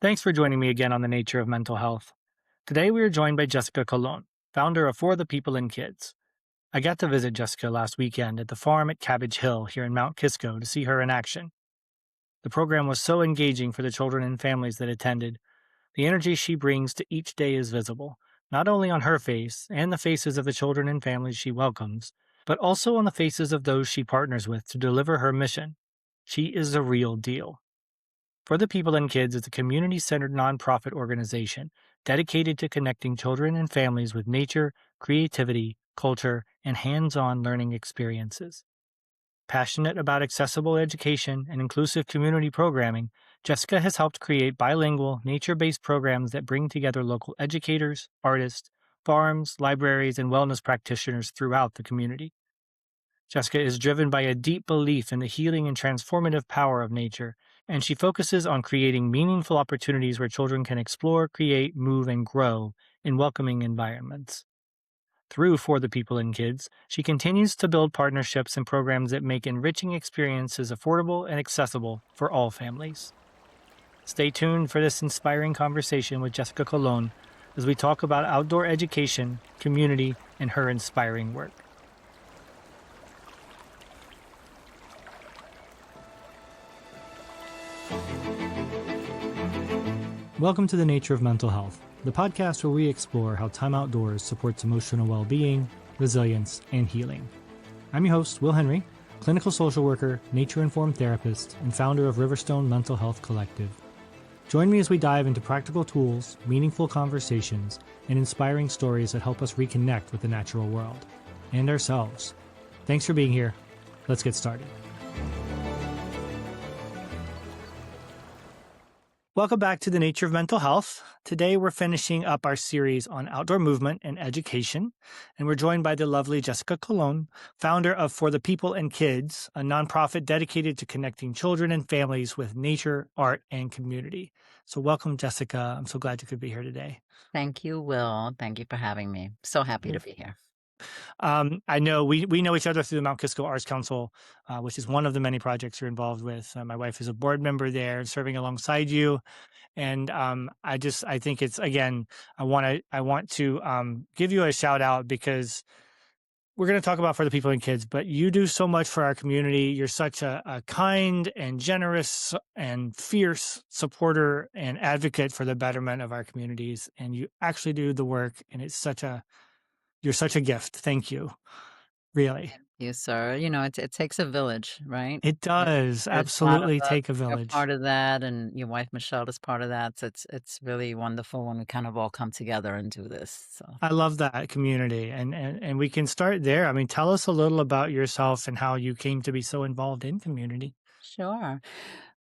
Thanks for joining me again on the nature of mental health. Today we are joined by Jessica Colón, founder of For the People and Kids. I got to visit Jessica last weekend at the farm at Cabbage Hill here in Mount Kisco to see her in action. The program was so engaging for the children and families that attended. The energy she brings to each day is visible, not only on her face and the faces of the children and families she welcomes, but also on the faces of those she partners with to deliver her mission. She is the real deal. For the People and Kids is a community centered nonprofit organization dedicated to connecting children and families with nature, creativity, culture, and hands on learning experiences. Passionate about accessible education and inclusive community programming, Jessica has helped create bilingual, nature based programs that bring together local educators, artists, farms, libraries, and wellness practitioners throughout the community. Jessica is driven by a deep belief in the healing and transformative power of nature, and she focuses on creating meaningful opportunities where children can explore, create, move, and grow in welcoming environments. Through For the People and Kids, she continues to build partnerships and programs that make enriching experiences affordable and accessible for all families. Stay tuned for this inspiring conversation with Jessica Colon as we talk about outdoor education, community, and her inspiring work. Welcome to The Nature of Mental Health, the podcast where we explore how time outdoors supports emotional well-being, resilience, and healing. I'm your host, Will Henry, clinical social worker, nature-informed therapist, and founder of Riverstone Mental Health Collective. Join me as we dive into practical tools, meaningful conversations, and inspiring stories that help us reconnect with the natural world and ourselves. Thanks for being here. Let's get started. Welcome back to The Nature of Mental Health. Today we're finishing up our series on outdoor movement and education, and we're joined by the lovely Jessica Colon, founder of For the People and Kids, a nonprofit dedicated to connecting children and families with nature, art, and community. So welcome, Jessica. I'm so glad you could be here today. Thank you, Will. Thank you for having me. So happy to be here. I know we know each other through the Mount Kisco Arts Council, which is one of the many projects you're involved with. My wife is a board member there, serving alongside you, and I think it's again, I want to give you a shout out because we're going to talk about For the People and Kids, but you do so much for our community. You're such a kind and generous and fierce supporter and advocate for the betterment of our communities, and you actually do the work, and you're such a gift. Thank you. Really. You, sir. It takes a village, right? It does There's a lot of absolutely us. take a You're village. part of that, and your wife Michelle is part of that. So it's really wonderful when we kind of all come together and do this. So I love that community, and we can start there. I mean, tell us a little about yourself and how you came to be so involved in community. sure.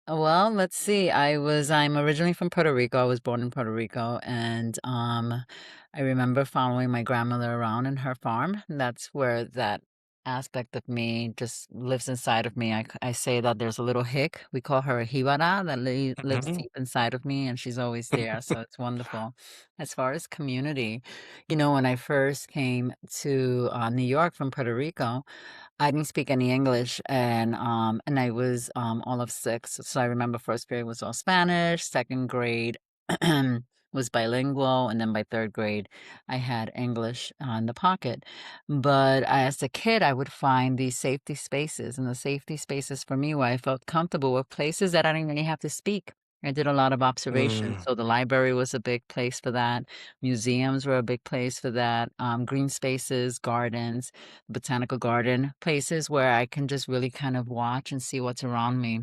Well, let's see. I'm originally from Puerto Rico. I was born in Puerto Rico, and I remember following my grandmother around in her farm. That's where that aspect of me just lives inside of me. I say that there's a little hick. We call her a hibara that lives Mhm. deep inside of me, and she's always there. So it's wonderful. As far as community, when I first came to New York from Puerto Rico, I didn't speak any English, and I was all of six. So I remember first grade was all Spanish, second grade was bilingual, and then by third grade I had English in the pocket. But as a kid, I would find these safety spaces, and the safety spaces for me where I felt comfortable were places that I didn't really have to speak. I did a lot of observation. Mm. So the library was a big place for that. Museums were a big place for that. Green spaces, gardens, botanical garden, places where I can just really kind of watch and see what's around me,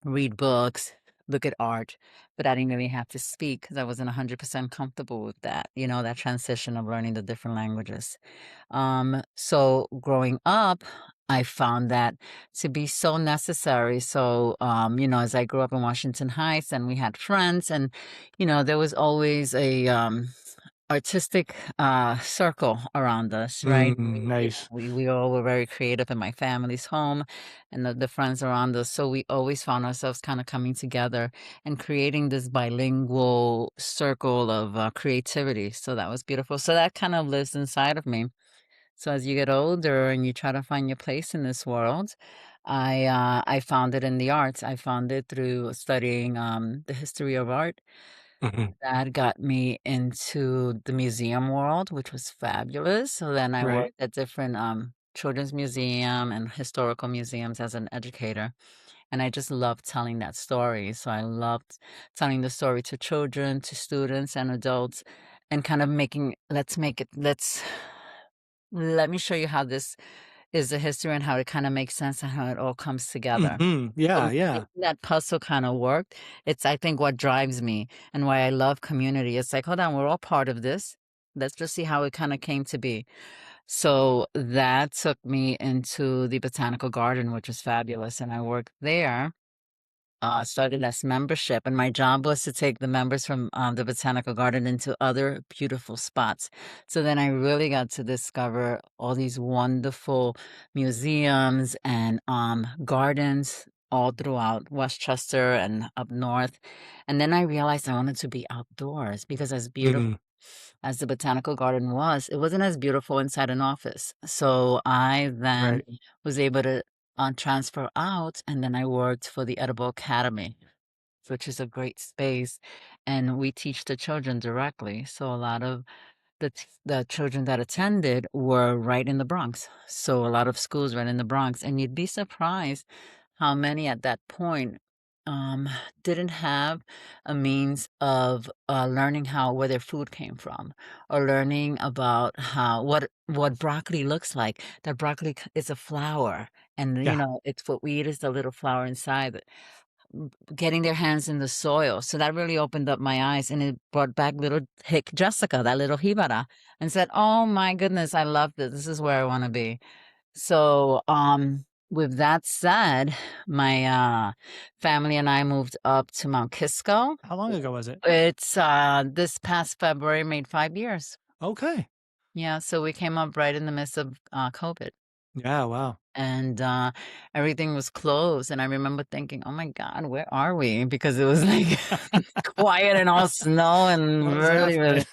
read books, look at art, but I didn't really have to speak because I wasn't 100% comfortable with that, that transition of learning the different languages. So growing up, I found that to be so necessary. So, as I grew up in Washington Heights and we had friends and, there was always a, artistic circle around us, right? Nice. We all were very creative in my family's home and the friends around us. So we always found ourselves kind of coming together and creating this bilingual circle of creativity. So that was beautiful. So that kind of lives inside of me. So as you get older and you try to find your place in this world, I found it in the arts. I found it through studying the history of art. Hmm. That got me into the museum world, which was fabulous. So then I Right. worked at different children's museum and historical museums as an educator. And I just loved telling that story. So I loved telling the story to children, to students and adults, and kind of making, let me show you how this is the history and how it kind of makes sense and how it all comes together. Yeah, So yeah. making that puzzle kind of worked. It's, I think, what drives me and why I love community. It's like, hold on, we're all part of this. Let's just see how it kind of came to be. So that took me into the botanical garden, which was fabulous. And I worked there, started as membership, and my job was to take the members from the botanical garden into other beautiful spots. So then I really got to discover all these wonderful museums and gardens all throughout Westchester and up north. And then I realized I wanted to be outdoors because as beautiful Hmm. as the botanical garden was, it wasn't as beautiful inside an office. So I then Right. was able to transfer out, and then I worked for the Edible Academy, which is a great space, and we teach the children directly. So a lot of the children that attended were right in the Bronx. So a lot of schools right in the Bronx, and you'd be surprised how many at that point um, didn't have a means of learning how where their food came from, or learning about how what broccoli looks like. That broccoli is a flower, and Yeah. it's what we eat is the little flower inside. Getting their hands in the soil. So that really opened up my eyes, and it brought back little Hick Jessica, that little Hibara, and said, "Oh my goodness, I love this. This is where I want to be." So, with that said, my family and I moved up to Mount Kisco. How long ago was it? It's this past February made 5 years. Okay. Yeah, so we came up right in the midst of COVID. Yeah, wow. And everything was closed, and I remember thinking, "Oh my god, where are we?" Because it was, like, quiet and all snow and What's really, happening? really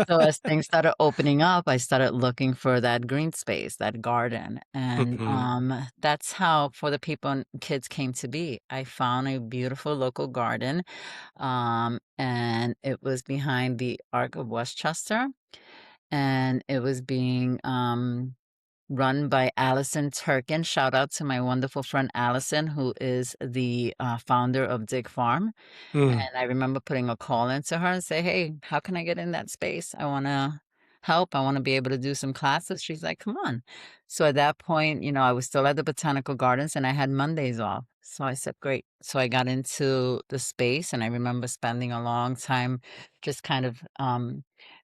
so as things started opening up, I started looking for that green space, that garden, and, Hmm. that's how For the People and Kids came to be. I found a beautiful local garden, and it was behind the Ark of Westchester, and it was being, run by Allison Turkin. Shout out to my wonderful friend Allison, who is the founder of Dig Farm. Mm. And I remember putting a call into her and say, "Hey, how can I get in that space? I want to help. I want to be able to do some classes." She's like, "Come on." So at that point, I was still at the Botanical Gardens and I had Mondays off. So I said, "Great." So I got into the space, and I remember spending a long time just kind of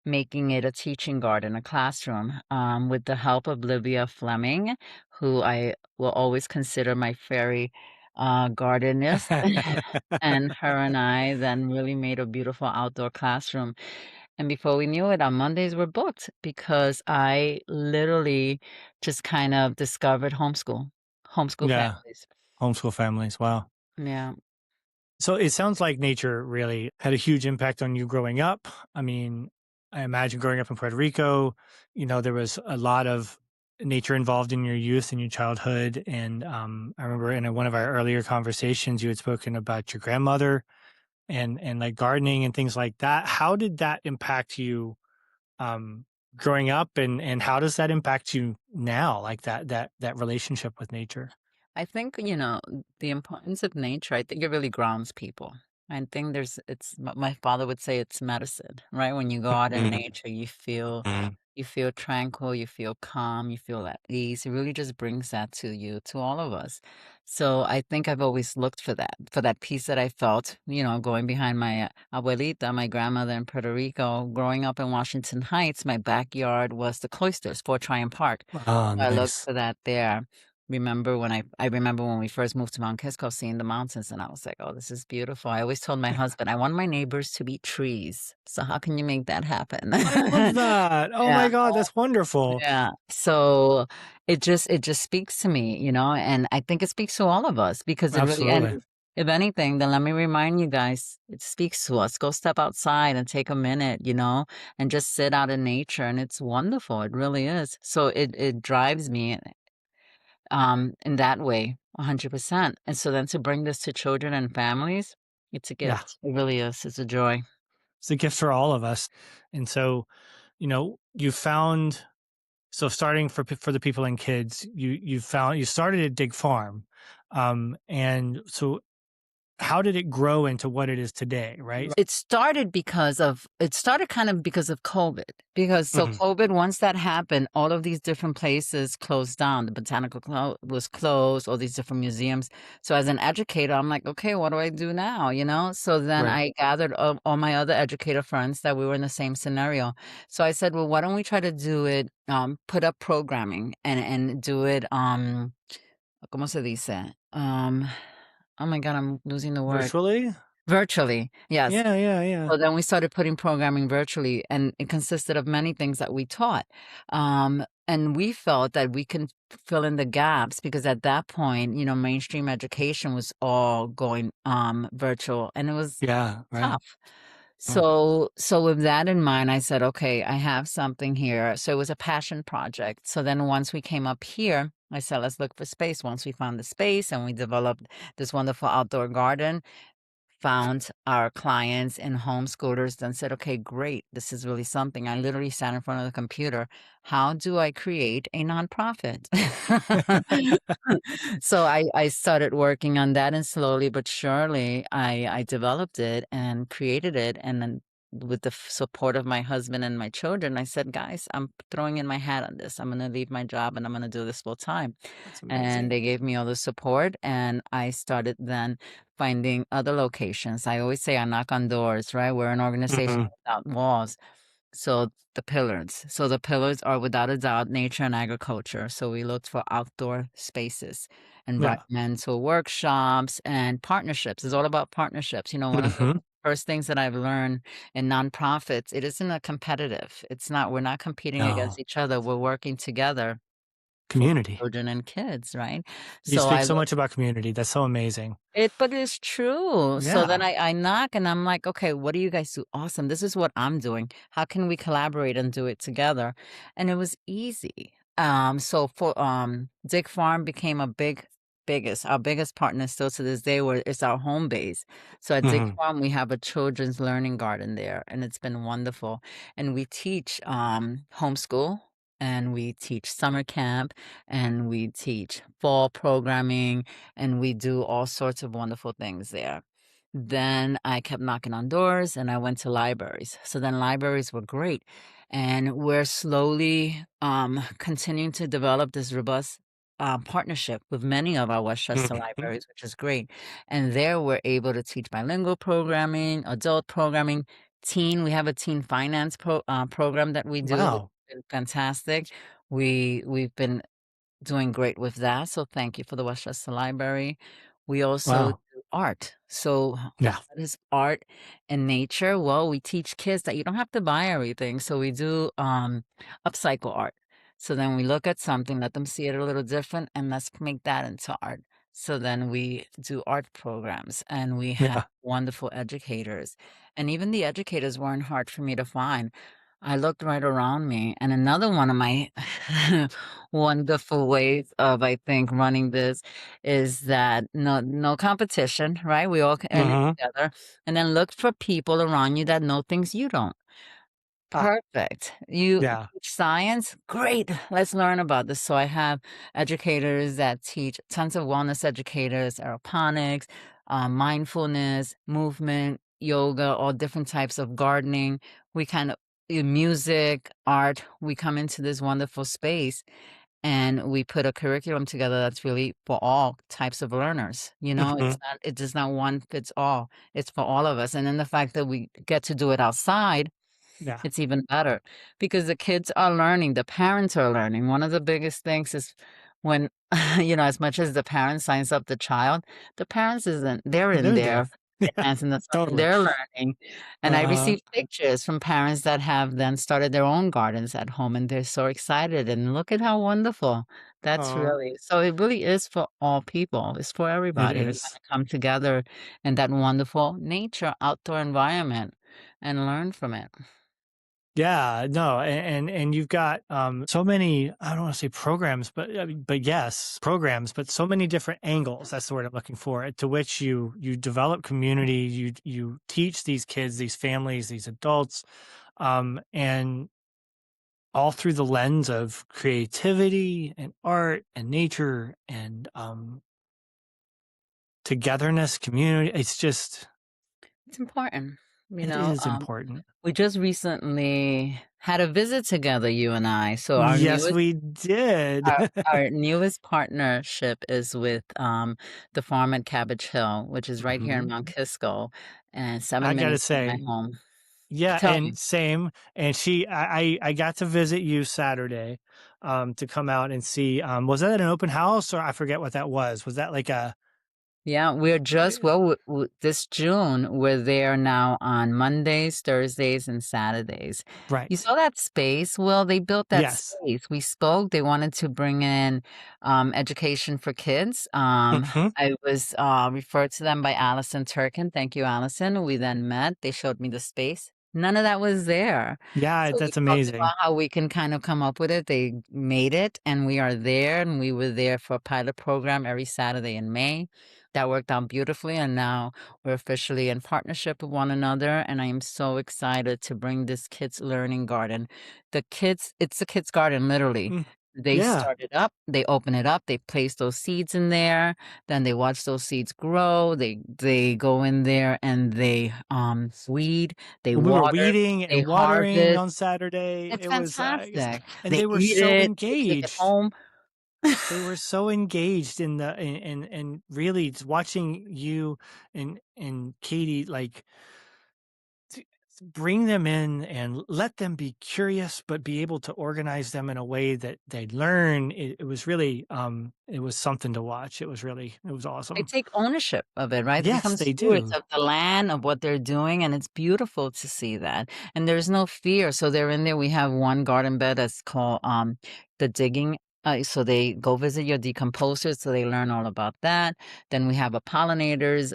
making it a teaching garden, a classroom, with the help of Livia Fleming, who I will always consider my fairy gardenist. And her and I then really made a beautiful outdoor classroom. And before we knew it, our Mondays were booked because I literally just kind of discovered homeschool Yeah. families. Homeschool families. Wow. Yeah. So it sounds like nature really had a huge impact on you growing up. I mean, I imagine growing up in Puerto Rico, there was a lot of nature involved in your youth and your childhood. And I remember in one of our earlier conversations, you had spoken about your grandmother and like gardening and things like that. How did that impact you um, growing up, and how does that impact you now? Like that relationship with nature. I think, the importance of nature, I think it really grounds people. I think my father would say it's medicine, right? When you go out in Mhm, nature, mhm. you feel tranquil, you feel calm, you feel at ease. It really just brings that to you, to all of us. So I think I've always looked for that peace that I felt, going behind my abuelita, my grandmother in Puerto Rico. Growing up in Washington Heights, my backyard was the cloisters, Fort Tryon Park. Oh, I looked nice. for that there. I remember when we first moved to Mount Kisco, seeing the mountains, and I was like, "Oh, this is beautiful." I always told my husband, "I want my neighbors to be trees. So how can you make that happen?" I love that. Oh Yeah, my god, that's wonderful. yeah. So it just speaks to me, and I think it speaks to all of us because it really and Absolutely. if anything, then let me remind you guys, it speaks to us. Go step outside and take a minute, and just sit out in nature, and it's wonderful. It really is. So it drives me in that way, 100%. And so then to bring this to children and families, it's a Yeah. gift. It really is. It's a joy. It's a gift for all of us. And so, you found so starting for the people and kids, you started at Dig Farm. And so how did it grow into what it is today, right? It started kind of because of COVID. Because so Mhm. COVID, once that happened, all of these different places closed down. The was closed, all these different museums. So as an educator, I'm like, okay, what do I do now? So then Right. I gathered all my other educator friends that we were in the same scenario. So I said, well, why don't we try to do it, put up programming and do it, ¿cómo se dice? Oh my God, I'm losing the word. Virtually? Virtually, yes. Yeah, yeah, yeah. So then we started putting programming virtually, and it consisted of many things that we taught. And we felt that we can fill in the gaps because at that point, mainstream education was all going virtual, and it was Yeah, right. tough. Oh, So with that in mind, I said, okay, I have something here. So it was a passion project. So then once we came up here, I said, let's look for space. Once we found the space and we developed this wonderful outdoor garden, found our clients and homeschoolers, then said, okay, great. This is really something. I literally sat in front of the computer. How do I create a nonprofit? So I started working on that, and slowly but surely I developed it and created it. And then with the support of my husband and my children, I said, guys, I'm throwing in my hat on this. I'm going to leave my job and I'm going to do this full time. that's And amazing. they gave me all the support, and I started then finding other locations. I always say I knock on doors, right? We're an organization Mhm. without walls. So the pillars. So the pillars are without a doubt nature and agriculture. So we looked for outdoor spaces, Yeah. environmental workshops, and partnerships. It's all about partnerships. One of the Mhm. first things that I've learned in nonprofits, it isn't a competitive. It's not, we're not competing against No. each other. We're working together for Community. children and kids, right? You So speak I so much about community. That's so amazing. but it's true. So then Yeah. I knock and I'm like, okay, what do you guys do? Awesome. This is what I'm doing. How can we collaborate and do it together? And it was easy. So for Dick Farm became our biggest partner still to this day, where it's our home base. So at Dick Mhm. Farm we have a children's learning garden there, and it's been wonderful. And we teach homeschool, and we teach summer camp, and we teach fall programming, and we do all sorts of wonderful things there. Then I kept knocking on doors and I went to libraries. So then libraries were great. And we're slowly continuing to develop this robust partnership with many of our Westchester Mhm. libraries, which is great. And there we're able to teach bilingual programming, adult programming, teen. We have a teen finance program that we do, which Wow. has been fantastic. We've been doing great with that, so thank you for the Westchester Library. We also Wow. do art. So Yeah. what is art and nature? Well, we teach kids that you don't have to buy everything. So we do upcycle art. So then we look at something, let them see it a little different, and let's make that into art. So then we do art programs, and we have Yeah. wonderful educators. And even the educators weren't hard for me to find. I looked right around me, and another one of my wonderful ways of, I think, running this is that no competition, right? We all can earn it Mhm. together, and then look for people around you that know things you don't. Ah, Perfect. You yeah. teach science? Great. Let's learn about this. So I have educators that teach, tons of wellness educators, aeroponics, mindfulness, movement, yoga, all different types of gardening. We kind of music, art. We come into this wonderful space and we put a curriculum together that's really for all types of learners. Mhm. It does not one fits all. It's for all of us. And then the fact that we get to do it outside, Yeah. it's even better because the kids are learning, the parents are learning. One of the biggest things is when, as much as the parent signs up the child, the parents isn't, they're in They're there, there. Yeah. hands in the sun, and Totally. they're learning. And I Uh-huh. receive pictures from parents that have then started their own gardens at home, and they're so excited. And look at how wonderful. That's Aw. really, so it really is for all people. It's for It everybody to kind is. of come together in that wonderful nature outdoor environment and learn from it. Yeah, no, and you've got so many. I don't want to say programs, but but yes, programs, but so many different angles. That's the word I'm looking for. To which you develop community, you teach these kids, these families, these adults, and all through the lens of creativity and art and nature and togetherness, community. It's just It's important, you it know. is important. We just recently had a visit together, you and I. So Yes, we did. our newest partnership is with the farm at Cabbage Hill, which is right here in Mhm. Mount Kisco, and I 7 minutes gotta from my say, home. yeah, Tell me. and same. And I got to visit you Saturday, to come out and see. Was that an open house or I forget what that was? Was that like a Yeah, we're just eh, well, this June, we're there now on Mondays, Thursdays, and Saturdays. You right? saw that space? Well, they built that Yes. space. We spoke. They wanted to bring in education for kids. Hmm. I was referred to them by Allison Turkin. Thank you, Allison. We then met. They showed me the space. None of that was there. Yeah, So we that's talked amazing. about how we can kind of come up with it. They made it, and we are there. And we were there for a pilot program every Saturday in May. That worked out beautifully, and now we're officially in partnership with one another. And I am so excited to bring this kids' learning garden. It's a kids' garden, literally. Mm, They yeah. start it up, they open it up, they place those seeds in there, then they watch those seeds grow. They go in there and they weed, they We were water, weeding they and watering harvest. on Saturday. It's It was, fantastic. and They they were eat so it, they take it engaged. home. They were so engaged in the and really just watching you and Katie like to bring them in and let them be curious, but be able to organize them in a way that they'd learn. It was really it was something to watch. It was They awesome. take ownership of it, right? They Yes, become they stewards do. of the land, of what they're doing, and it's beautiful to see that. And there's no fear. So they're in there. We have one garden bed that's called the digging. So they go visit your decomposers, so they learn all about that. Then we have a pollinators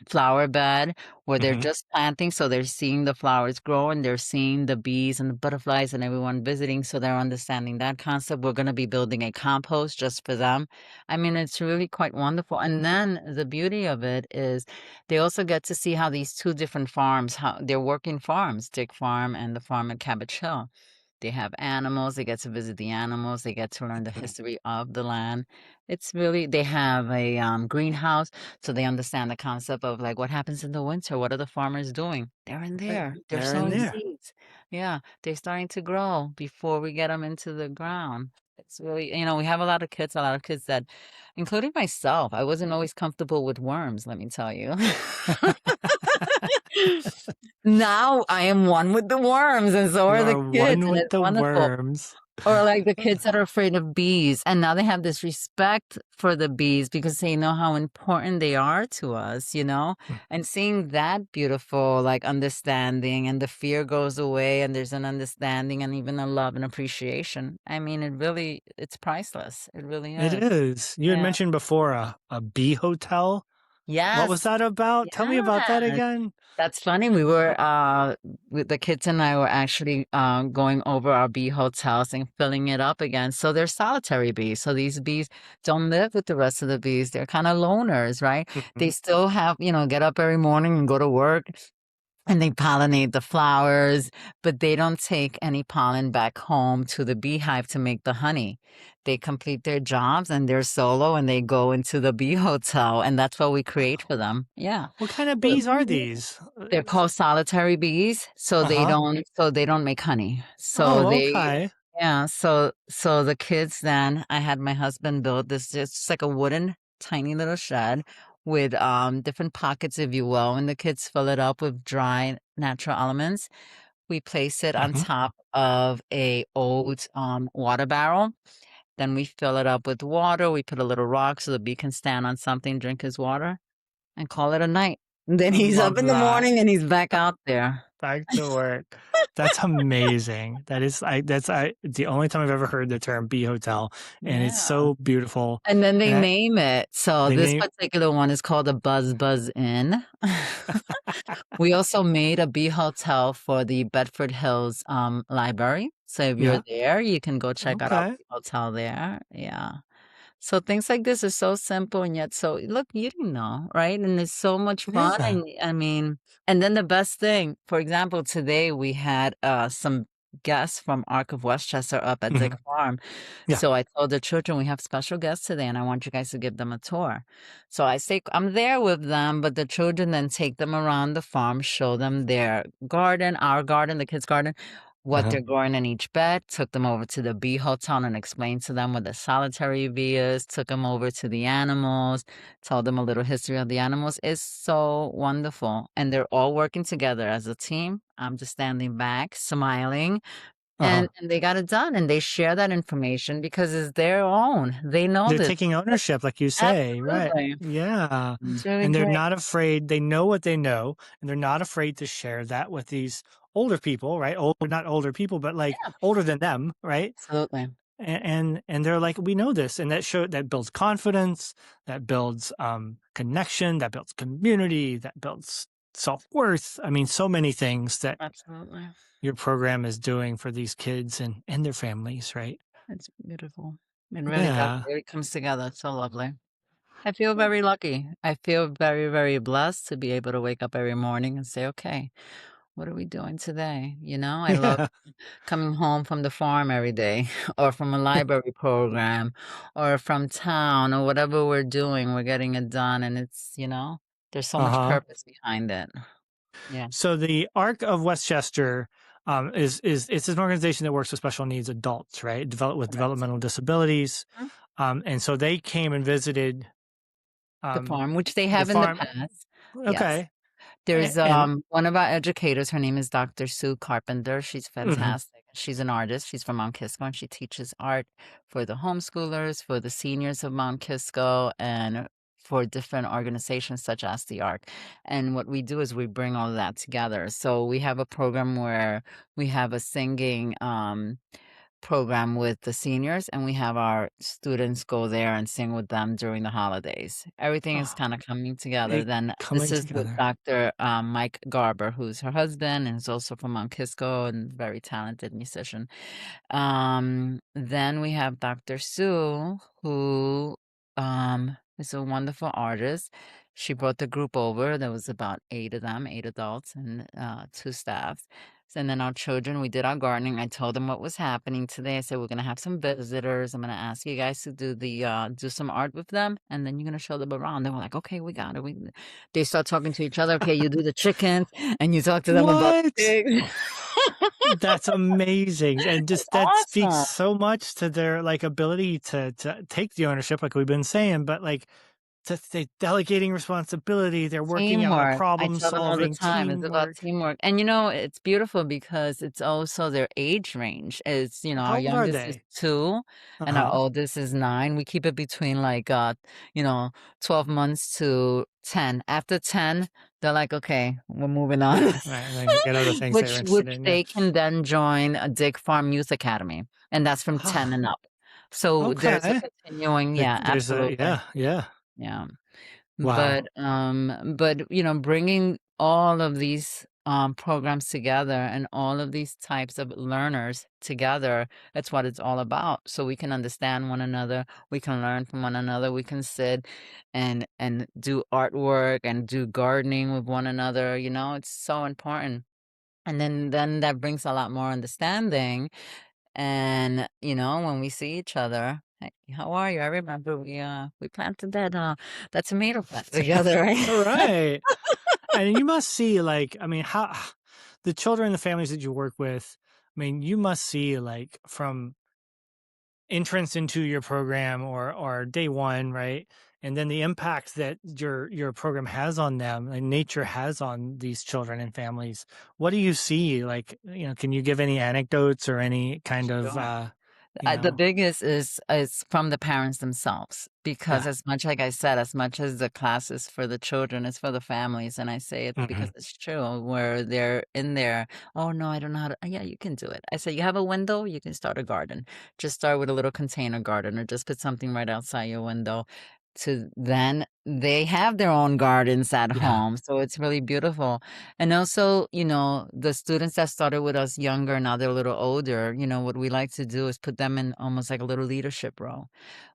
flower bed where they're Hmm. just planting, so they're seeing the flowers grow and they're seeing the bees and the butterflies and everyone visiting, so they're understanding that concept. We're going to be building a compost just for them. I mean, it's really quite wonderful. And then the beauty of it is they also get to see how these two different farms, how they're working farms, Dick Farm and the farm at Cabbage Hill. They have animals, they get to visit the animals, they get to learn the history of the land. It's really, they have a greenhouse, so they understand the concept of like what happens in the winter, what are the farmers doing? They're in Right there, they're there and sowing there. seeds. Yeah, they're starting to grow before we get them into the ground. It's really, we have a lot of kids that, including myself, I wasn't always comfortable with worms, let me tell you. Now I am one with the worms, and so You are the are kids, one and with it's the wonderful. worms. Or like the kids that are afraid of bees, and now they have this respect for the bees because they know how important they are to us, you know? And seeing that beautiful, like, understanding and the fear goes away and there's an understanding and even a love and appreciation. I mean, it's priceless. It really It is. is. You had Yeah. mentioned before a bee hotel. What was Yes. that about? Tell me about that Yes. again. That's funny. We were with the kids and I were actually going over our bee hotels and filling it up again. So they're solitary bees. So these bees don't live with the rest of the bees. They're kind of loners, right? They Mhm. still have, get up every morning and go to work and they pollinate the flowers, but they don't take any pollen back home to the beehive to make the honey. They complete their jobs and they're solo and they go into the bee hotel and that's what we create for them. Yeah. What kind of So bees are these? they're called solitary bees, so Uh-huh. they don't make honey. So Oh, they okay. yeah, so the kids then I had my husband build this just like a wooden tiny little shed with different pockets, if you will, and the kids fill it up with dry natural elements. We place it on Mhm. top of a old water barrel. Then we fill it up with water. We put a little rock so the bee can stand on something, drink his water, and call it a night. And then I he's up love in the that. morning and he's back out there. back to work. That's amazing. That's the only time I've ever heard the term bee hotel, and it's Yeah. so beautiful. And then they And I name it. So they this name particular one is called a Buzz Buzz Inn. We also made a bee hotel for the Bedford Hills Library. So if you're yeah, there, you can go check out our okay. bee hotel there. Yeah. So things like this are so simple and yet so look, you didn't know, right? And it's so much fun. Yeah. And I mean, and then the best thing, for example, today we had some guests from Ark of Westchester up at Dick Mhm. Farm. Yeah. So I told the children we have special guests today and I want you guys to give them a tour. So I say I'm there with them, but the children then take them around the farm, show them their garden, our garden, the kids' garden, what Uh-huh. they're growing in each bed, took them over to the bee hotel and explained to them what the solitary bee is, took them over to the animals, told them a little history of the animals. It's so wonderful. And they're all working together as a team. I'm just standing back, smiling, Uh-huh. and they got it done and they share that information because it's their own. They know They're this. taking ownership, like you say, right. Absolutely. Yeah, It's really and they're great. not afraid they know what they know, and they're not afraid to share that with these older people, right? Older not older people, but, like, Yeah, older than them, right? absolutely. And they're like, "We know this," and that builds confidence, that builds, connection, that builds community, that builds self-worth. I mean, so many things that Absolutely. your program is doing for these kids and their families, right? It's beautiful. It really does. Yeah. It really comes together. It's so lovely. I feel very lucky. I feel very, very blessed to be able to wake up every morning and say, okay, what are we doing today? You know, I love Yeah. coming home from the farm every day or from a library program or from town or whatever we're doing, we're getting it done. And it's, there's so much Uh-huh. purpose behind it. Yeah. So the Arc of Westchester is it's an organization that works with special needs adults, right? With Correct. developmental disabilities, Mhm. and so they came and visited The um, farm, which they the have in the farm. past. Yes. Okay, There's, and one of our educators, her name is Dr. Sue Carpenter, she's mhm, fantastic. She's an artist, she's from Mount Kisco, and she teaches art for the homeschoolers, for the seniors of Mount Kisco, and for different organizations such as the ARC. And what we do is we bring all of that together. So we have a program where we have a singing, program with the seniors, and we have our students go there and sing with them during the holidays. Everything is oh, kind of coming together. it Then this coming is with together. Dr. Mike Garber, who's her husband and is also from Mount Kisco and very talented musician. Then we have Dr. Sue, who is a wonderful artist. She brought the group over. There was about 8 of them, 8 adults and 2 staff. And then our children, we did our gardening. I told them what was happening today. I said, we're gonna have some visitors. I'm gonna ask you guys to do some art with them, and then you're gonna show them around. They were like, okay, we got it. They start talking to each other. Okay, you do the chickens, and you talk to them about the What? pigs. That's amazing, and It's just that speaks awesome. so much to their like ability to take the ownership, like we've been saying, but like they delegating responsibility, they're working out a Teamwork. I problem tell them all the solving time, it's about teamwork. teamwork. And, it's beautiful because it's also their age range. Our How old are youngest is they? 2 and our Uh-huh. oldest is 9. We keep it between, like, you know, 12 months to 10. After 10, they're like, "Okay, we're moving on." Right, and then get other things they're Which interested in, yeah. they can then join a Dig Farm Youth Academy, and that's from 10 and up. So there's a Okay. continuing Like, yeah, there's a absolutely. yeah, yeah. Yeah. Wow. But bringing all of these programs together and all of these types of learners together, that's what it's all about. So we can understand one another, we can learn from one another, we can sit and do artwork and do gardening with one another. It's so important. And then that brings a lot more understanding. And when we see each other, "Hey, how are you? I remember we planted that tomato plant together, right?" Right. And you must see, like, I mean, how the children and the families that you work with, I mean, you must see, like, from entrance into your program or day one, right? And then the impact that your program has on them and nature has on these children and families. What do you see? Like, can you give any anecdotes or any kind of Sure. The Yeah. biggest is from the parents themselves, because Yeah. as much like I said, as much as the class is for the children, it's for the families, and I say it because Hmm. it's true, where they're in there, "Oh, no, I don't know how to." "Yeah, you can do it." I say, "You have a window, you can start a garden. Just start with a little container garden or just put something right outside your window." To then they have their own gardens at Yeah. home, so it's really beautiful. And also, the students that started with us younger, now they're a little older, what we like to do is put them in almost like a little leadership role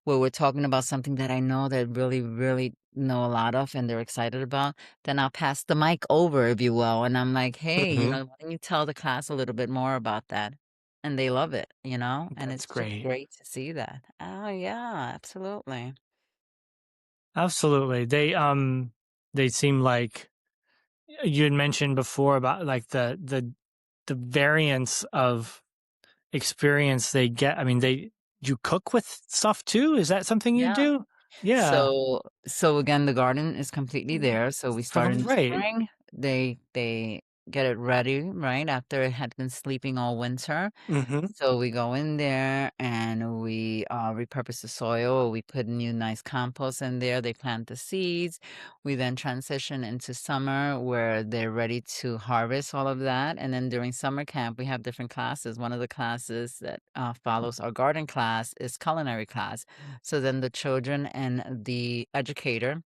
where we're talking about something that I know that really, really know a lot of and they're excited about. Then I'll pass the mic over, if you will. And I'm like, hey, Hmm. why don't you tell the class a little bit more about that? And they love it, and That's it's just great. great to see that. Oh, yeah, absolutely. Absolutely. They seem like you had mentioned before about like the variance of experience they get. I mean, they you cook with stuff too? Is that something you Yeah. do? Yeah. So again, the garden is completely Mm. there. So we start in the Right. spring. They get it ready, right, after it had been sleeping all winter. Mhm. So we go in there and we repurpose the soil. We put new nice compost in there. They plant the seeds. We then transition into summer where they're ready to harvest all of that. And then during summer camp, we have different classes. One of the classes that follows our garden class is culinary class. So then the children and the educator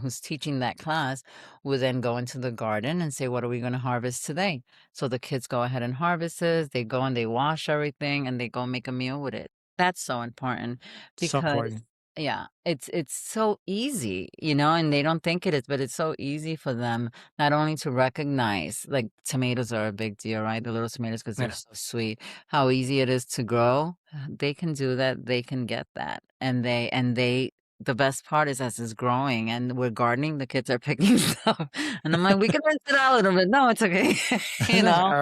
who's teaching that class will then go into the garden and say, "What are we going to harvest today?" So the kids go ahead and harvest it. They go and they wash everything and they go make a meal with it. That's so important So because, important. yeah, it's so easy, and they don't think it is, but it's so easy for them not only to recognize, like tomatoes are a big deal, right? The little tomatoes because they're Yeah. so sweet. How easy it is to grow. They can do that. They can get that, and they the best part is as it's growing and we're gardening, the kids are picking stuff, and I'm like, "We can rinse it out a little bit." "No, it's okay." You know?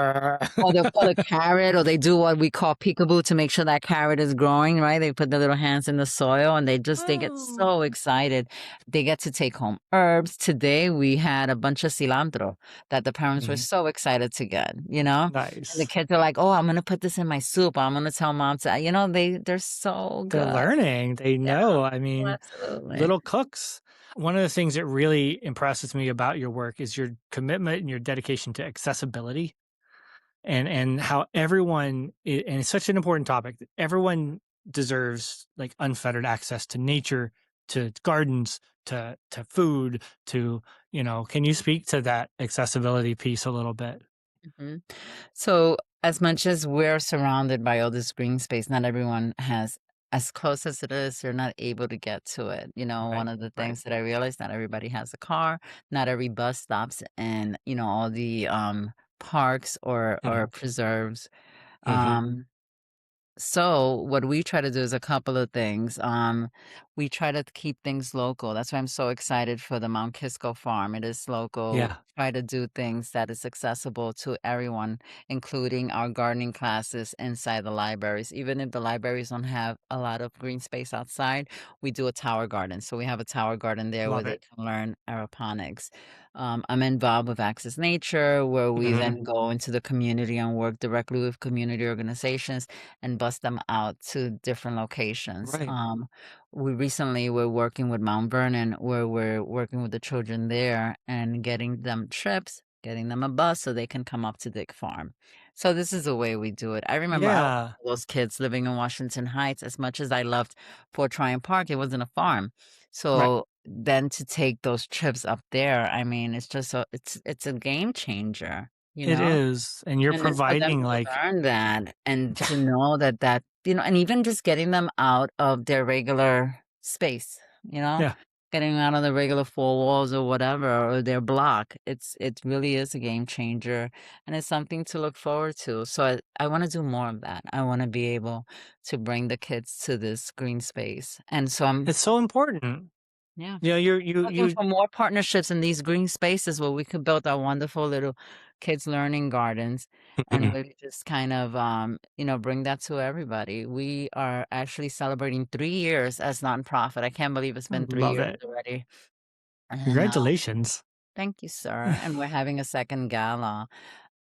Or the carrot, or they do what we call peekaboo to make sure that carrot is growing, right? They put their little hands in the soil and they get Oh, so excited. They get to take home herbs. Today we had a bunch of cilantro that the parents were mhm. so excited to get. And the Nice. kids are like, "Oh, I'm gonna put this in my soup. I'm gonna tell mom to," they're so They're good. learning. They Yeah, know. I mean, absolutely. little cooks. One of the things that really impresses me about your work is your commitment and your dedication to accessibility and how and it's such an important topic. Everyone deserves like unfettered access to nature, to gardens, to food, to, can you speak to that accessibility piece a little bit? Mhm. So, as much as we're surrounded by all this green space, not everyone has, as close as it is, they're not able to get to it. One Right. of the Right. things that I realized, not everybody has a car, not every bus stops in, all the parks or Mhm. preserves. Mhm. Um, so what we try to do is a couple of things. We try to keep things local. That's why I'm so excited for the Mount Kisco farm. It is local. Yeah. Try to do things that is accessible to everyone, including our gardening classes inside the libraries. Even if the libraries don't have a lot of green space outside, we do a tower garden. So we have a tower garden there where Love they it. can learn aeroponics. I'm involved with Access Nature, where we Mhm. then go into the community and work directly with community organizations and bus them out to different locations. Right. We recently were working with Mount Vernon, where we're working with the children there and getting them trips, getting them a bus so they can come up to Dick Farm. So this is the way we do it. I remember I was Yeah. one of those kids living in Washington Heights. As much as I loved Fort Tryon Park, it wasn't a farm. Right. So then to take those trips up there, I mean, it's a game changer, you It know? is, and you're And it's for them providing, to like learn that and to know that, and even just getting them out of their regular space, you know, yeah, getting them out of the regular four walls or whatever, or their block. It really is a game changer and it's something to look forward to. So I want to do more of that. I want to be able to bring the kids to this green space. And so it's so important. yeah. Looking You for more partnerships in these green spaces where we could build our wonderful little kids learning gardens and really just kind of bring that to everybody. We are actually celebrating 3 years as nonprofit. I can't believe it's been three love years it. already. And Congratulations. thank you, sir. And we're having a second gala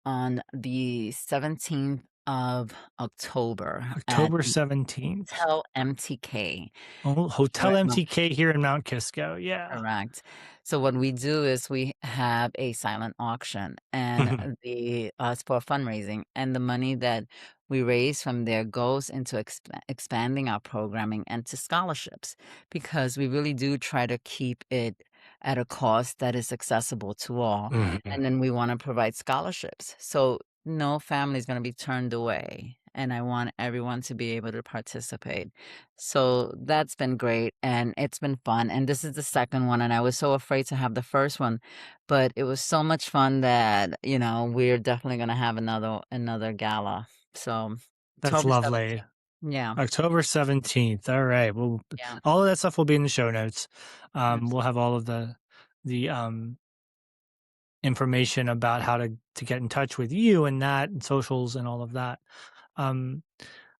on the 17th of October at October the 17th. Hotel MTK Oh, here Hotel at Mount. MTK here in Mount Kisco. Yeah. Correct. So what we do is we have a silent auction and Mhm. it's for fundraising, and the money that we raise from there goes into expanding our programming and to scholarships, because we really do try to keep it at a cost that is accessible to all. Mhm. And then we want to provide scholarships. So no family is going to be turned away. And I want everyone to be able to participate. So that's been great and it's been fun. And this is the second one. And I was so afraid to have the first one, but it was so much fun that, we're definitely gonna have another gala. So That's October lovely. 17th. Yeah, October 17th. All right. Well, yeah, all of that stuff will be in the show notes. We'll have absolutely. all of the information about how to get in touch with you and that and socials and all of that. Um,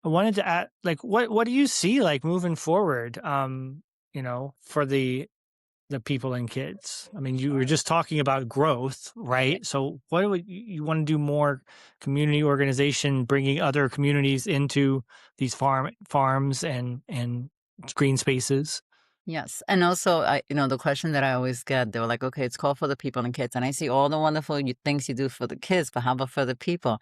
I wanted to add, like, what do you see like moving forward? For the people and kids. I mean, you were Sure. just talking about growth, Yeah. right? So, what would you want to do more community organization, bringing other communities into these farms and green spaces? Yes. And also, the question that I always get, they were like, okay, it's called for the people and kids. And I see all the wonderful things you do for the kids, but how about for the people?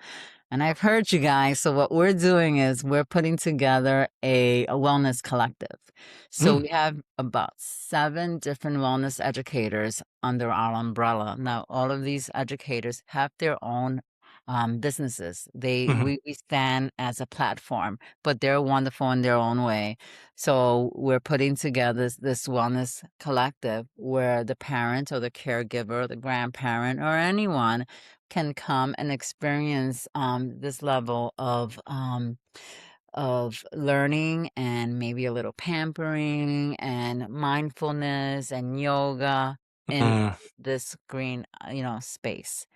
And I've heard you guys. So what we're doing is we're putting together a wellness collective. So Mm, we have about 7 different wellness educators under our umbrella. Now, all of these educators have their own businesses. mhm, We stand as a platform, but they're wonderful in their own way. So we're putting together this wellness collective where the parent or the caregiver, the grandparent, or anyone can come and experience this level of learning and maybe a little pampering and mindfulness and yoga in mm. this green, space.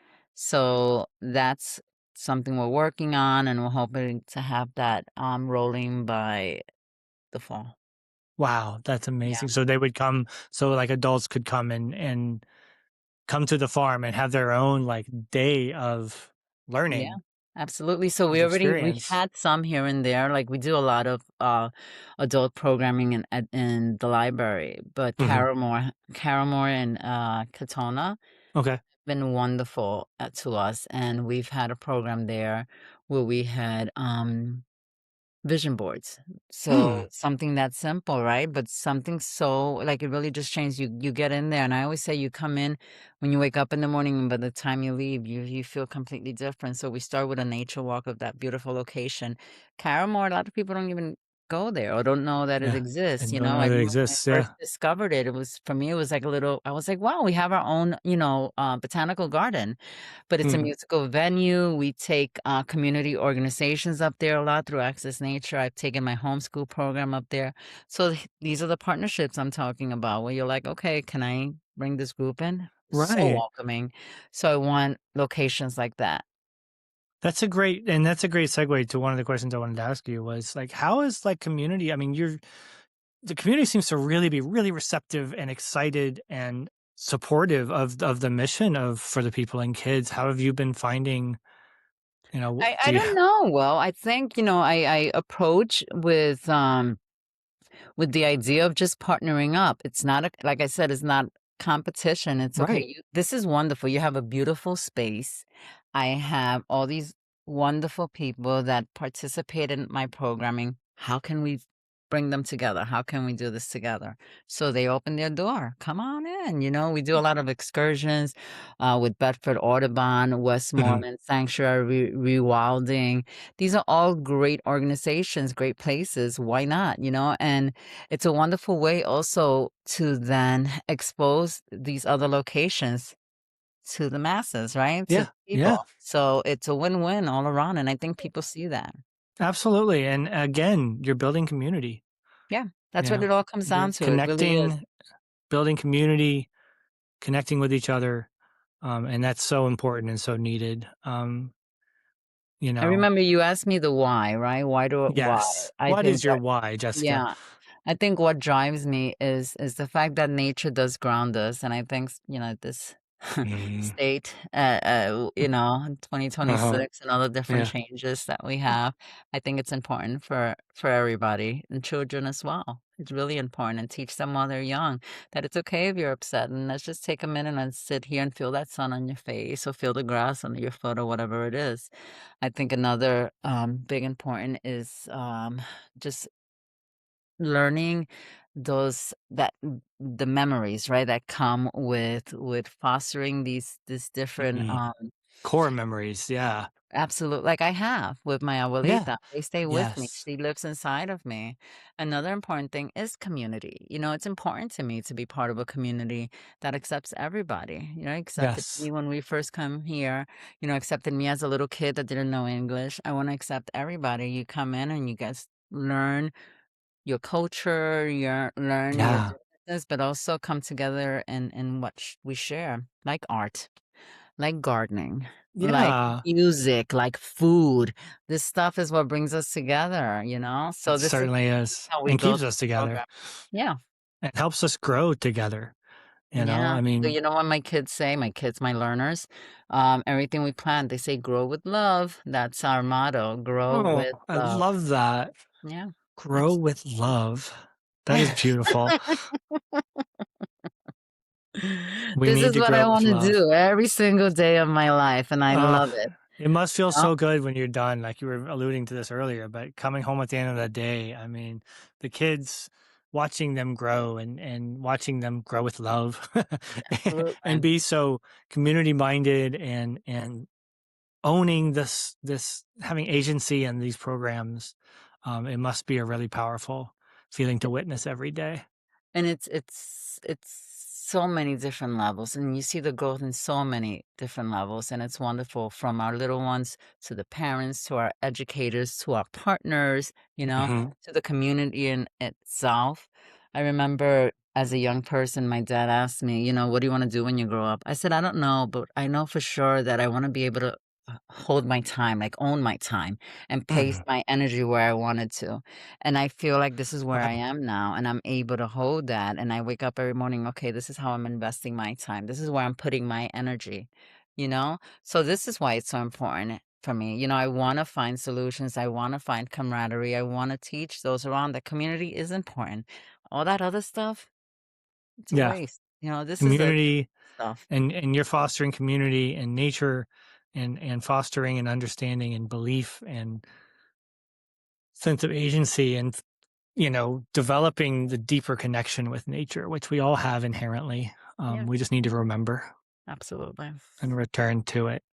So that's something we're working on, and we're hoping to have that rolling by the fall. Wow, that's Yeah. amazing. So they would come, so like adults could come and come to the farm and have their own like day of Yeah, learning, absolutely. So of we experience. had some here and there. Like we do a lot of adult programming in the library, but Hmm. Caramore and Katona Okay. been wonderful to us, and we've had a program there where we had vision boards. So Mm. something that simple, right? But something so like it really just changed you. You get in there, and I always say you come in when you wake up in the morning, and by the time you leave, you feel completely different. So we start with a nature walk of that beautiful location. Caramore, a lot of people don't even go there or don't know that it Yeah. exists. And don't know I that it remember when I exists. first Yeah. discovered it, it was for me, it was like a little. I was like, wow, we have our own, botanical garden, but it's a Mhm. musical venue. We take community organizations up there a lot through Access Nature. I've taken my homeschool program up there. So these are the partnerships I'm talking about where you're like, okay, can I bring this group in? So Right. welcoming. So I want locations like that. That's a great segue to one of the questions I wanted to ask you was like, how is like community? I mean, the community seems to really be really receptive and excited and supportive of the mission of for the people and kids. How have you been finding, I do you don't know. Well, I think, I approach with the idea of just partnering up. It's not like I said, it's not competition. It's okay. right. This is wonderful. You have a beautiful space. I have all these wonderful people that participate in my programming. How can we bring them together? How can we do this together? So they open their door. Come on in. We do a lot of excursions with Bedford Audubon, Mhm. Westmoreland Sanctuary, Rewilding. These are all great organizations, great places. Why not? And it's a wonderful way also to then expose these other locations to the masses, right? To Yeah. the people. Yeah. So it's a win-win all around. And I think people see that. Absolutely. And again, you're building community. Yeah. That's You what know, it all comes you're down to. It really is. connecting, building community, connecting with each other. And that's so important and so needed. You I know, remember you asked me the why, right? Why? yes. I What think is your why, Jessica? yeah. I think what drives me is the fact that nature does ground us, and I think, this Mm. state, in Uh-huh. 2026 and all the different Yeah. changes that we have. I think it's important for everybody and children as well. It's really important and teach them while they're young that it's okay if you're upset and let's just take a minute and sit here and feel that sun on your face or feel the grass under your foot or whatever it is. I think another big important is just learning the memories, right, that come with fostering these different, Mhm. Core memories, yeah. absolute like I have with my Yeah. abuelita. They stay with me. Yes. She lives inside of me. Another important thing is community. It's important to me to be part of a community that accepts everybody. Accepted Yes. me when we first come here, accepted me as a little kid that didn't know English. I wanna accept everybody. You come in and you guys learn your culture, learn your Yeah. differences, but also come together and what we share, like art, like gardening, like Yeah. music, like food. This stuff is what brings us together. It So this is certainly is, how we and keeps build us this together. program. Yeah, It helps us grow together, yeah. I So mean, you know what my kids say? My kids, my learners, everything we plant, they say, "Grow with love." That's our motto. Grow oh, with I love. love that. Yeah, Grow absolutely. with love. That is beautiful. We This need is to what I grow with wanna love. do every single day of my life, and I Uh, love it, it must feel you know? so good when you're done, like you were alluding to this earlier, but coming home at the end of the day, I mean, the kids, watching them grow and watching them grow with love and Absolutely. be so community minded and owning this having agency in these programs, it must be a really powerful feeling to witness every day. And it's so many different levels, and you see the growth in so many different levels, and it's wonderful from our little ones to the parents to our educators to our partners, Mhm. to the community in itself. I remember as a young person, my dad asked me, "What do you want to do when you grow up?" I said, "I don't know, but I know for sure that I want to be able to hold my time, like own my time and place Mhm. my energy where I wanted to." And I feel like this is where I Wow. am now, and I'm able to hold that, and I wake up every morning, "Okay, this is how I'm investing my time. This is where I'm putting my energy," you know? So this is why it's so important for me. I wanna find solutions, I wanna find camaraderie, I wanna teach those around that community is important. All that other stuff, it's a Yeah, waste. This is the community stuff. and you're fostering community and nature and fostering and understanding and belief and sense of agency and developing the deeper connection with nature, which we all have inherently. Yeah, We just need to remember absolutely. and return to it.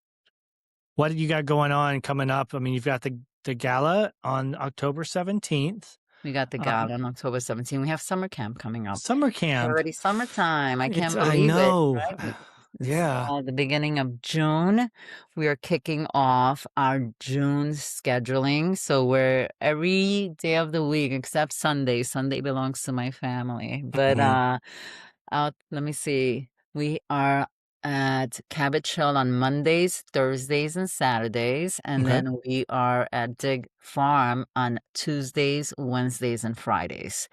What do you got going on coming up? I mean, you've got the gala on October 17th. We got the Um, gala on October 17th. We have summer camp coming up. summer It's camp. already summertime. I It's can't I believe it, know. right? It's Yeah. the beginning of June. We are kicking off our June scheduling. So we're every day of the week except Sunday. Sunday belongs to my family. But Mhm. let me see. We are at Cabbage Hill on Mondays, Thursdays, and Saturdays. And Okay. then we are at Dig Farm on Tuesdays, Wednesdays, and Fridays.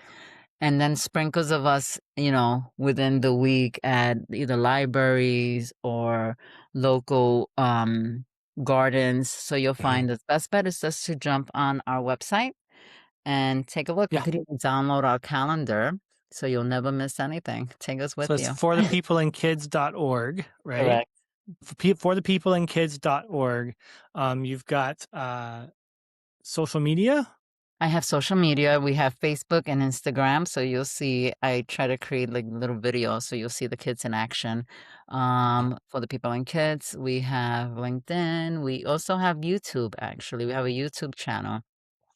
And then sprinkles of us, within the week at either libraries or local gardens. So you'll Mhm. find the best bet is just to jump on our website and take a look. You Yeah. could even download our calendar so you'll never miss anything. Take us with So it's you. forthepeopleandkids.org, right? Correct. For thepeopleandkids.org. You've got social media. I have social media. We have Facebook and Instagram. So you'll see, I try to create like little videos. So you'll see the kids in action. For the people and kids, we have LinkedIn. We also have YouTube, actually. We have a YouTube channel,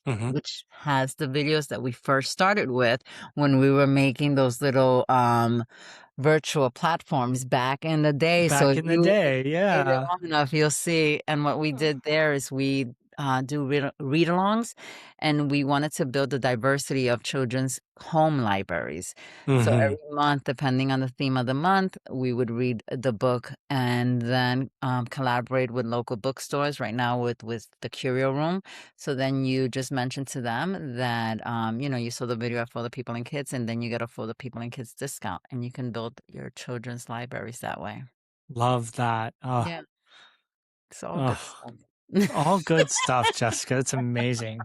Mhm. which has the videos that we first started with when we were making those little virtual platforms back in the day. So Back if in the you day, stay there yeah. long enough, you'll see. And what we did there is we do read-alongs, and we wanted to build the diversity of children's home libraries. So Mhm. every month, depending on the theme of the month, we would read the book and then collaborate with local bookstores. Right now, with the Curio Room. So then you just mention to them that you saw the video for the people and kids, and then you get a for the people and kids discount, and you can build your children's libraries that way. Love that. Oh, Yeah, it's all good oh, stuff. all good stuff, Jessica. It's amazing.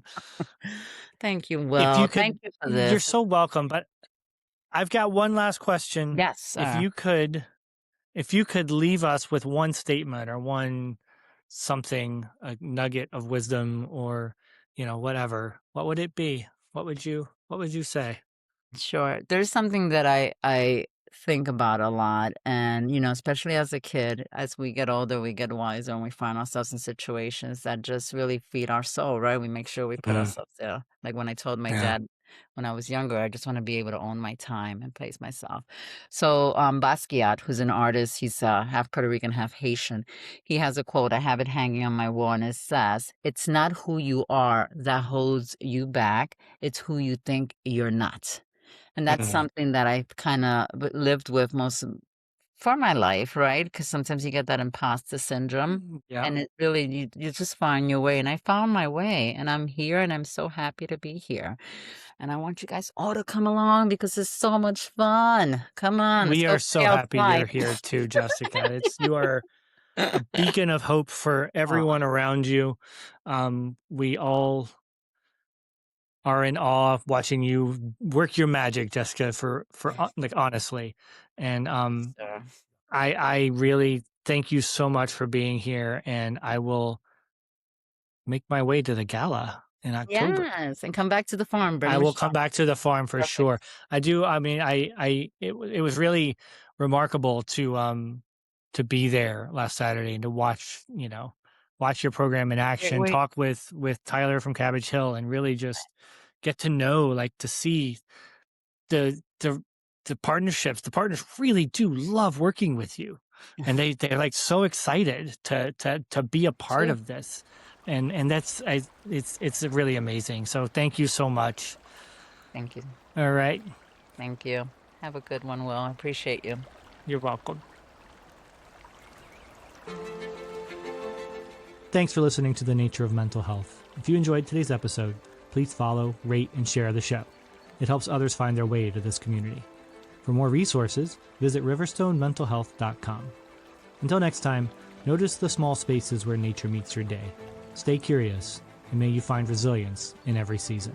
Thank you. If Well, you thank could, you for you're this. so welcome. But I've got one last question. Yes, If sir. you could, if you could leave us with one statement or one something, a nugget of wisdom or, whatever, what would it be? What would you say? Sure. There's something that I think about a lot, and especially as a kid, as we get older, we get wiser, and we find ourselves in situations that just really feed our soul, right? We make sure we put Mm, ourselves there. Like when I told my yeah. dad when I was younger, I just want to be able to own my time and place myself. So, Basquiat, who's an artist, he's half Puerto Rican, half Haitian. He has a quote. I have it hanging on my wall, and it says, "It's not who you are that holds you back; it's who you think you're not." And that's Mm, something that I kinda lived with most of for my life, right? Because sometimes you get that imposter syndrome, yeah. and it really you just find your way, and I found my way, and I'm here, and I'm so happy to be here, and I want you guys all to come along because it's so much fun. Come on, let's We go are play so happy outside. you're here too, Jessica. You are a beacon of hope for Aw, everyone around you. We all are in awe of watching you work your magic, Jessica, like honestly. And sir. I really thank you so much for being here, and I will make my way to the gala in October. Yes, and come back to the farm, I bring will come Michelle. back to the farm for sure. Perfect. I do. I mean, it was really remarkable to be there last Saturday and to watch your program in Great action, way. talk with Tyler from Cabbage Hill, and really just get to know, like, to see the the the partnerships. The partners really do love working with you, and they're like so excited to be a part Too. of this, and it's really amazing. So thank you so much. Thank you. All right. Thank you. Have a good one, Will. I appreciate you. You're welcome. Thanks for listening to The Nature of Mental Health. If you enjoyed today's episode, please follow, rate, and share the show. It helps others find their way to this community. For more resources, visit riverstonementalhealth.com. Until next time, notice the small spaces where nature meets your day. Stay curious, and may you find resilience in every season.